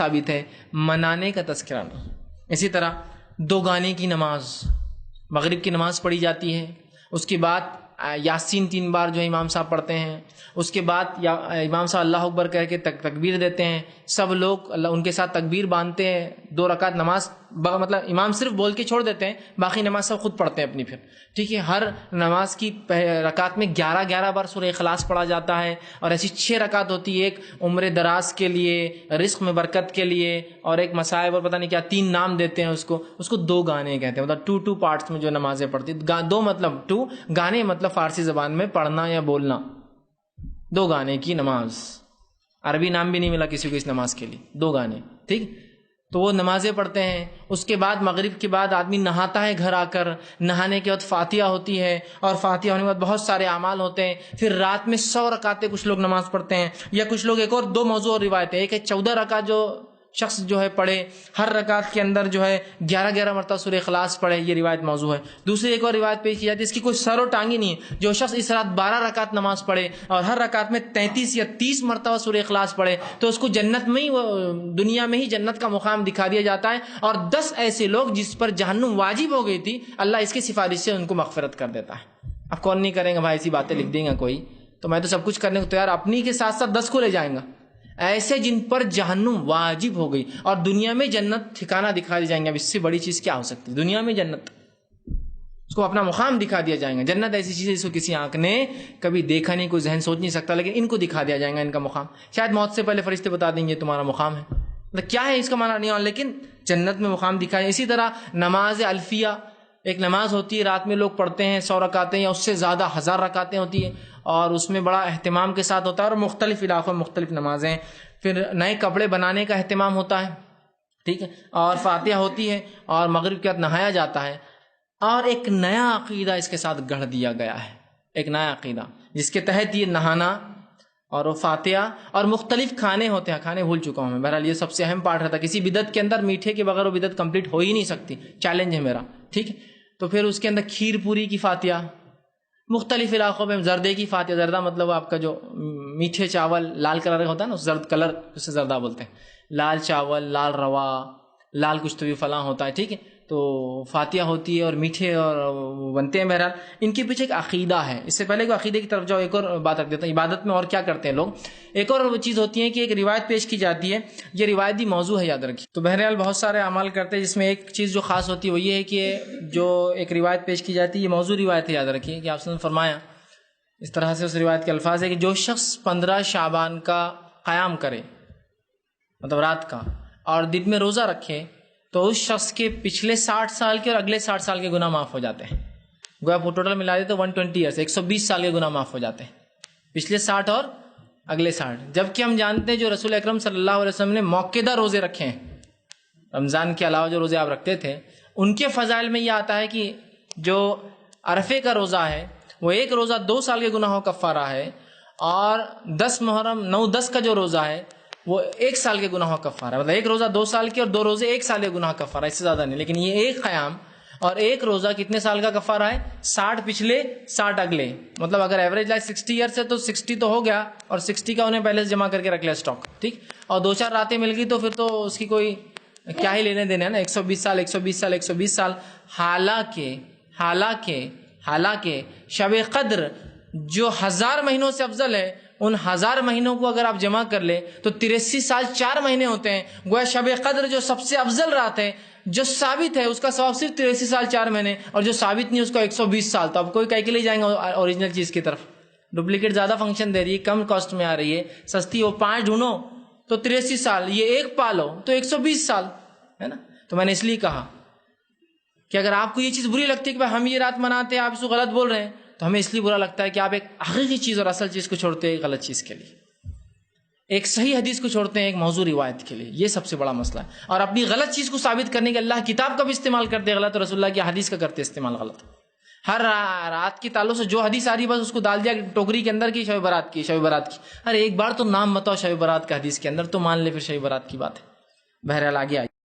ثابت ہے، منانے کا تذکرہ نہیں۔ اسی طرح دو گانے کی نماز، مغرب کی نماز پڑھی جاتی ہے، اس کے بعد یاسین 3 بار جو امام صاحب پڑھتے ہیں، اس کے بعد امام صاحب اللہ اکبر کہہ کے تکبیر دیتے ہیں، سب لوگ ان کے ساتھ تکبیر باندھتے ہیں، 2 رکعت نماز مطلب امام صرف بول کے چھوڑ دیتے ہیں، باقی نماز سب خود پڑھتے ہیں اپنی پھر، ٹھیک ہے۔ ہر نماز کی رکعت میں 11 بار سورہ اخلاص پڑھا جاتا ہے، اور ایسی 6 رکعت ہوتی ہے، ایک عمر دراز کے لیے، رزق میں برکت کے لیے، اور ایک مصائب اور پتہ نہیں کیا 3 نام دیتے ہیں اس کو 2 گانے کہتے ہیں، مطلب 2 پارٹس میں جو نمازیں پڑھتی، 2 مطلب 2 گانے مطلب فارسی زبان میں پڑھنا یا بولنا، 2 گانے کی نماز، عربی نام بھی نہیں ملا کسی کو اس نماز کے لیے، 2 گانے، ٹھیک۔ تو وہ نمازیں پڑھتے ہیں۔ اس کے بعد مغرب کے بعد آدمی نہاتا ہے گھر آ کر، نہانے کے بعد فاتحہ ہوتی ہے، اور فاتحہ ہونے کے بعد بہت سارے اعمال ہوتے ہیں۔ پھر رات میں 100 رکعتیں کچھ لوگ نماز پڑھتے ہیں، یا کچھ لوگ ایک اور 2 موضوع اور روایتیں، ایک ہے 14 رکعت جو شخص جو ہے پڑھے، ہر رکعت کے اندر جو ہے 11 مرتبہ سورہ اخلاص پڑھے، یہ روایت موضوع ہے۔ دوسری ایک اور روایت پیش کی جاتی ہے، اس کی کوئی سر و ٹانگی نہیں ہے، جو شخص اس رات 12 رکعت نماز پڑھے اور ہر رکعت میں 33 یا 30 مرتبہ سورہ اخلاص پڑھے، تو اس کو جنت میں ہی، دنیا میں ہی جنت کا مقام دکھا دیا جاتا ہے، اور 10 ایسے لوگ جس پر جہنم واجب ہو گئی تھی، اللہ اس کی سفارش سے ان کو مغفرت کر دیتا ہے۔ اب کون نہیں کریں گے بھائی، ایسی باتیں لکھ دیں گا کوئی، تو میں تو سب کچھ کرنے کو تیار، اپنی کے ساتھ ساتھ 10 کو لے جائیں گا، ایسے جن پر جہنم واجب ہو گئی اور دنیا میں جنت ٹھکانہ دکھا دی جائیں گے۔ اب اس سے بڑی چیز کیا ہو سکتی ہے؟ دنیا میں جنت، اس کو اپنا مقام دکھا دیا جائے گا۔ جنت ایسی چیز ہے جس کو کسی آنکھ نے کبھی دیکھا نہیں، کوئی ذہن سوچ نہیں سکتا، لیکن ان کو دکھا دیا جائے گا ان کا مقام۔ شاید موت سے پہلے فرشتے بتا دیں گے تمہارا مقام ہے، مطلب کیا ہے اس کا معنی نہیں، لیکن جنت میں مقام دکھایا۔ اسی طرح نماز الفیہ، ایک نماز ہوتی ہے، رات میں لوگ پڑھتے ہیں، 100 رکعتیں یا اس سے زیادہ 1000 رکعتیں ہوتی ہیں، اور اس میں بڑا اہتمام کے ساتھ ہوتا ہے، اور مختلف علاقوں میں مختلف نمازیں۔ پھر نئے کپڑے بنانے کا اہتمام ہوتا ہے، ٹھیک ہے، اور فاتحہ ہوتی ہے، اور مغرب کے بعد نہایا جاتا ہے، اور ایک نیا عقیدہ اس کے ساتھ گڑھ دیا گیا ہے، ایک نیا عقیدہ جس کے تحت یہ نہانا اور وہ فاتحہ اور مختلف کھانے ہوتے ہیں، کھانے بھول چکا ہوں میں، بہرحال یہ سب سے اہم پارٹ رہتا ہے۔ کسی بدعت کے اندر میٹھے کے بغیر وہ بدعت کمپلیٹ ہو ہی نہیں سکتی، چیلنج ہے میرا، ٹھیک ہے۔ تو پھر اس کے اندر کھیر پوری کی فاتحہ، مختلف علاقوں میں زردے کی فاتحہ، زردہ مطلب آپ کا جو میٹھے چاول لال کلر کا ہوتا ہے نا، زرد کلر اسے زردہ بولتے ہیں، لال چاول، لال روا، لال کچھ تو بھی فلاں ہوتا ہے، ٹھیک ہے۔ تو فاتحہ ہوتی ہے اور میٹھے اور بنتے ہیں۔ بہرحال ان کے پیچھے ایک عقیدہ ہے۔ اس سے پہلے کہ عقیدے کی طرف جاؤ، ایک اور بات رکھ دیتا ہوں، عبادت میں اور کیا کرتے ہیں لوگ۔ ایک اور چیز ہوتی ہے کہ ایک روایت پیش کی جاتی ہے، یہ روایت بھی موضوع ہے، یاد رکھیے۔ تو بہرحال بہت سارے اعمال کرتے ہیں، جس میں ایک چیز جو خاص ہوتی ہے وہ یہ ہے کہ جو ایک روایت پیش کی جاتی ہے، یہ موضوع روایت ہے، یاد رکھیے کہ آپ نے فرمایا اس طرح سے، اس روایت کے الفاظ ہے کہ جو شخص 15 شعبان کا قیام کرے، مطلب رات کا، اور دن میں روزہ رکھے، تو اس شخص کے پچھلے 60 سال کے اور اگلے 60 سال کے گناہ معاف ہو جاتے ہیں۔ گویا وہ ٹوٹل ملا دے تو 120 ایئرس، 120 سال کے گناہ معاف ہو جاتے ہیں، پچھلے 60 اور اگلے 60۔ جبکہ ہم جانتے ہیں جو رسول اکرم صلی اللہ علیہ وسلم نے موقعہ روزے رکھے ہیں، رمضان کے علاوہ جو روزے آپ رکھتے تھے، ان کے فضائل میں یہ آتا ہے کہ جو عرفے کا روزہ ہے وہ ایک روزہ 2 سال کے گناہوں کا کفارہ ہے، اور 10 محرم 9-10 کا جو روزہ ہے وہ 1 سال کے گناہوں کا کفارہ ہے، مطلب ایک روزہ 2 سال کے اور 2 روزے 1 سال کے گناہ کا کفارہ، اس سے زیادہ نہیں۔ لیکن یہ ایک قیام اور ایک روزہ کتنے سال کا کفارہ ہے؟ 60 پچھلے 60 اگلے، مطلب اگر ایوریج لائف 60 ایئرس ہے تو 60 تو ہو گیا، اور 60 کا انہیں پہلے سے جمع کر کے رکھ لیا اسٹاک، ٹھیک، اور 2-4 راتیں مل گئی تو پھر تو اس کی کوئی کیا ہی لینے دینے ہے نا، 120 سال 120 سال 120 سال۔ حالانکہ شب قدر جو 1000 مہینوں سے افضل ہے، ان 1000 مہینوں کو اگر آپ جمع کر لیں تو 83 سال 4 مہینے ہوتے ہیں۔ گویا شب قدر جو سب سے افضل رات ہے، جو ثابت ہے، اس کا ثواب صرف 83 سال 4 مہینے، اور جو ثابت نہیں اس کا 120 سال۔ تو اب کوئی کہہ کے لے جائیں گے اوریجنل چیز کی طرف، ڈپلیکیٹ زیادہ فنکشن دے رہی ہے، کم کاسٹ میں آ رہی ہے، سستی، وہ 5 ڈھونڈو تو 83 سال، یہ ایک پالو تو 120 سال ہے نا۔ تو میں نے اس لیے کہا کہ اگر آپ کو یہ چیز بری لگتی ہے کہ بھائی ہم یہ رات مناتے ہیں، آپ اس کو غلط بول رہے ہیں، تو ہمیں اس لیے برا لگتا ہے کہ آپ ایک حقیقی چیز اور اصل چیز کو چھوڑتے ہیں ایک غلط چیز کے لیے، ایک صحیح حدیث کو چھوڑتے ہیں ایک موضوع روایت کے لیے۔ یہ سب سے بڑا مسئلہ ہے، اور اپنی غلط چیز کو ثابت کرنے کے اللہ کتاب کا بھی استعمال کرتے غلط، اور رسول اللہ کی حدیث کا کرتے استعمال غلط۔ ہر رات کے تعلق سے جو حدیث آ رہی بس اس کو ڈال دیا ٹوکری کے اندر کی شب برات کی، شب برات کی، ارے ایک بار تو نام بتاؤ شب برات کا حدیث کے اندر، تو مان لے پھر شب برات کی بات ہے۔ بہرحال آگے آئیے۔